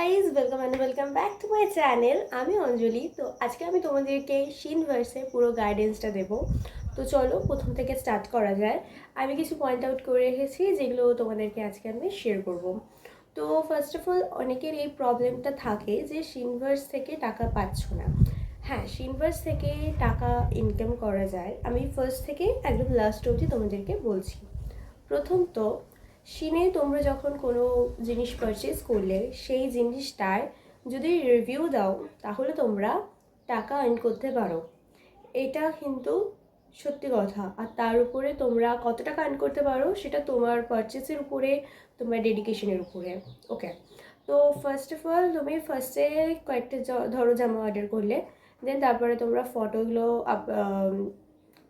Guys, welcome back to my channel. আমি অঞ্জলি। তো আজকে আমি তোমাদেরকে শিনভার্সের পুরো গাইডেন্সটা দেবো। তো চলো প্রথম থেকে স্টার্ট করা যায়। আমি কিছু পয়েন্ট আউট করে রেখেছি যেগুলো তোমাদেরকে আজকে আমি শেয়ার করব। তো ফার্স্ট অফ অল, অনেকের এই প্রবলেমটা থাকে যে শিনভার্স থেকে টাকা পাচ্ছ না। হ্যাঁ, শিনভার্স থেকে টাকা ইনকাম করা যায়। আমি ফার্স্ট থেকে একদম লাস্ট অবধি তোমাদেরকে বলছি। প্রথমত, শিনে তোমরা যখন কোনো জিনিস পারচেস করলে সেই জিনিসটার যদি রিভিউ দাও তাহলে তোমরা টাকা আর্ন করতে পারো। এটা কিন্তু সত্যি কথা। আর তার উপরে তোমরা কত টাকা আর্ন করতে পারো সেটা তোমার পারচেসের উপরে, তোমার ডেডিকেশনের উপরে। ওকে, তো ফার্স্ট অফ অল তুমি ফার্স্টে কয়েকটা ধরো জামা অর্ডার করলে, দেন তারপরে তোমরা ফটোগুলো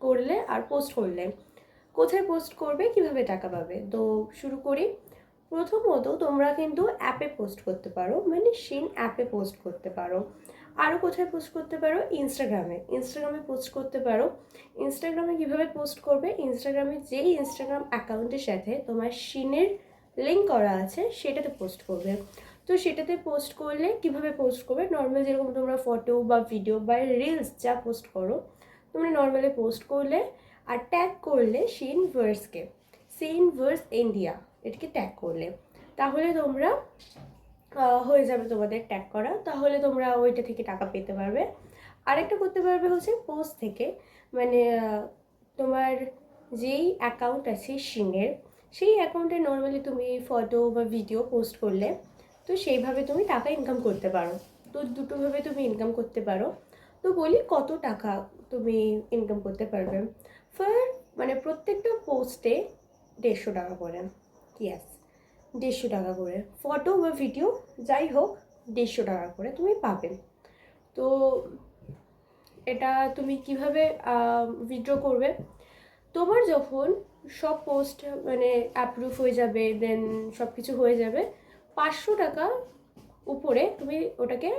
করলে আর পোস্ট করলে। কোথায় পোস্ট করবে, কিভাবে টাকা পাবে? তো শুরু করি। প্রথমত তোমরা কিন্তু অ্যাপে পোস্ট করতে পারো, মানে শিন অ্যাপে পোস্ট করতে পারো। আরও কোথায় পোস্ট করতে পারো? ইনস্টাগ্রামে পোস্ট করতে পারো। ইনস্টাগ্রামে কীভাবে পোস্ট করবে? ইনস্টাগ্রামে যেই ইনস্টাগ্রাম অ্যাকাউন্টের সাথে তোমার শিনের লিঙ্ক করা আছে সেটাতে পোস্ট করবে। তো সেটাতে পোস্ট করলে কিভাবে পোস্ট করবে? নর্মাল যেরকম তোমরা ফটো বা ভিডিও বা রিলস যা পোস্ট করো, তোমরা নর্মালি পোস্ট করলে আর ট্যাগ করলে শিনভার্স ইন্ডিয়া, এটাকে ট্যাগ করলে তাহলে তোমরা হয়ে যাবে তোমাদের ট্যাগ করা, তাহলে তোমরা ওইটা থেকে টাকা পেতে পারবে। আরেকটা করতে পারবে হচ্ছে পোস্ট থেকে, মানে তোমার যেই অ্যাকাউন্ট আছে শিনের, সেই অ্যাকাউন্টে নর্মালি তুমি ফটো বা ভিডিও পোস্ট করলে, তো সেইভাবে তুমি টাকা ইনকাম করতে পারো। তো দুটোভাবে তুমি ইনকাম করতে পারো। তো বলি কত টাকা তুমি ইনকাম করতে পারবে। মানে প্রত্যেকটা পোস্টে 150 টাকা করে। ইয়াস, 150 টাকা করে ফটো বা ভিডিও যাই হোক, 150 টাকা করে তুমি পাবে। তো এটা তুমি কিভাবে উইথড্র করবে? তোমার যখন সব পোস্ট মানে অ্যাপ্রুভ হয়ে যাবে, দেন সব কিছু হয়ে যাবে, 500 টাকা উপরে তুমি ওটাকে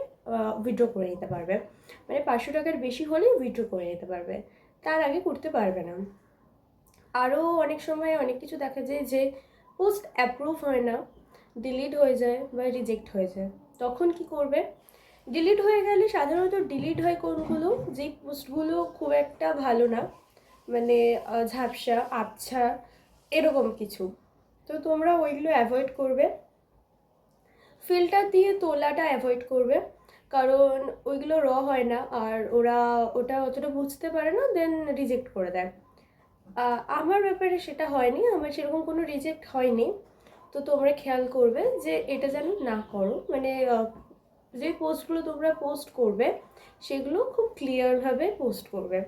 উইথড্র করে নিতে পারবে। মানে 500 টাকার বেশি হলে উইথড্র করে নিতে পারবে, তার আগে করতে পারবে না। আরও অনেক সময় অনেক কিছু দেখা যায় যে পোস্ট অ্যাপ্রুভ হয় না, ডিলিট হয়ে যায় বা রিজেক্ট হয়ে যায়। তখন কি করবে? ডিলিট হয়ে গেলে সাধারণত ডিলিট হয় কোনগুলো? যেই পোস্টগুলো খুব একটা ভালো না, মানে ঝাপসা আবছা এরকম কিছু। তো তোমরা ওইগুলো অ্যাভয়েড করবে, ফিল্টার দিয়ে তোলাটা অ্যাভয়েড করবে, কারণ ওইগুলো হয় না আর ওরা ওটা অতটা বুঝতে পারে না, দেন রিজেক্ট করে দেয়। আমার ব্যাপারে সেটা হয়নি, আমার সেরকম কোনো রিজেক্ট হয়নি। তো তোমরা খেয়াল করবে যে এটা যেন না করো, মানে যে পোস্টগুলো তোমরা পোস্ট করবে সেগুলো খুব ক্লিয়ারভাবে পোস্ট করবে।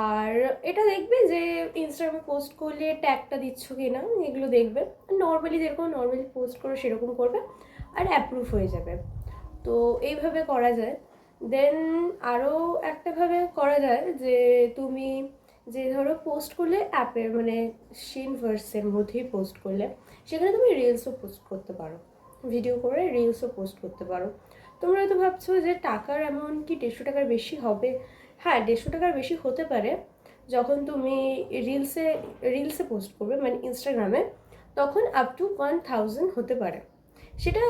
আর এটা দেখবে যে ইনস্টাগ্রামে পোস্ট করলে ট্যাগটা দিচ্ছ কি না, এগুলো দেখবে। নর্মালি যেরকম নর্মালি পোস্ট করো সেরকম করবে আর অ্যাপ্রুভ হয়ে যাবে। তো এইভাবে করা যায়। দেন আরও একটাভাবে করা যায় যে তুমি যে ধরো পোস্ট করলে অ্যাপে, মানে শিনভার্সের মধ্যেই পোস্ট করলে, সেখানে তুমি রিলসও পোস্ট করতে পারো, ভিডিও করে রিলসও পোস্ট করতে পারো। তোমরা হয়তো ভাবছো যে টাকার অ্যামাউন্ট কি 150 টাকার বেশি হবে? হ্যাঁ, 150 টাকার বেশি হতে পারে যখন তুমি রিলসে পোস্ট করবে, মানে ইনস্টাগ্রামে, তখন আপ টু 1000 হতে পারে। সেটা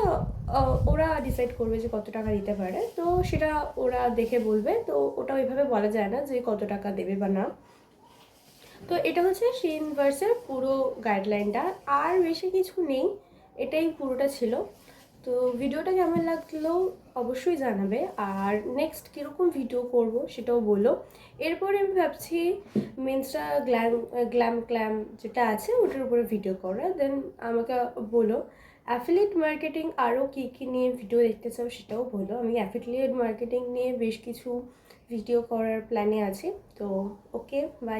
ওরা ডিসাইড করবে যে কত টাকা দিতে পারে, তো সেটা ওরা দেখে বলবে। তো ওটা ওইভাবে বলা যায় না যে কত টাকা দেবে বা না। তো এটা হচ্ছে শিনভার্সের পুরো গাইডলাইনটা, আর বেশি কিছু নেই, এটাই পুরোটা ছিল। তো ভিডিওটা কেমন লাগলো অবশ্যই জানাবে, আর নেক্সট কীরকম ভিডিও করব সেটাও বলো। এরপরে আমি ভাবছি মিন্সটা গ্ল্যাম যেটা আছে ওটার উপরে ভিডিও করা, দেন আমাকে বলো। অ্যাফিলিয়েট মার্কেটিং আরও কী কী নিয়ে ভিডিও দেখতে চাও সেটাও বলো। আমি অ্যাফিলিয়েট মার্কেটিং নিয়ে বেশ কিছু ভিডিও করার প্ল্যানে আছি। তো ওকে, বাই।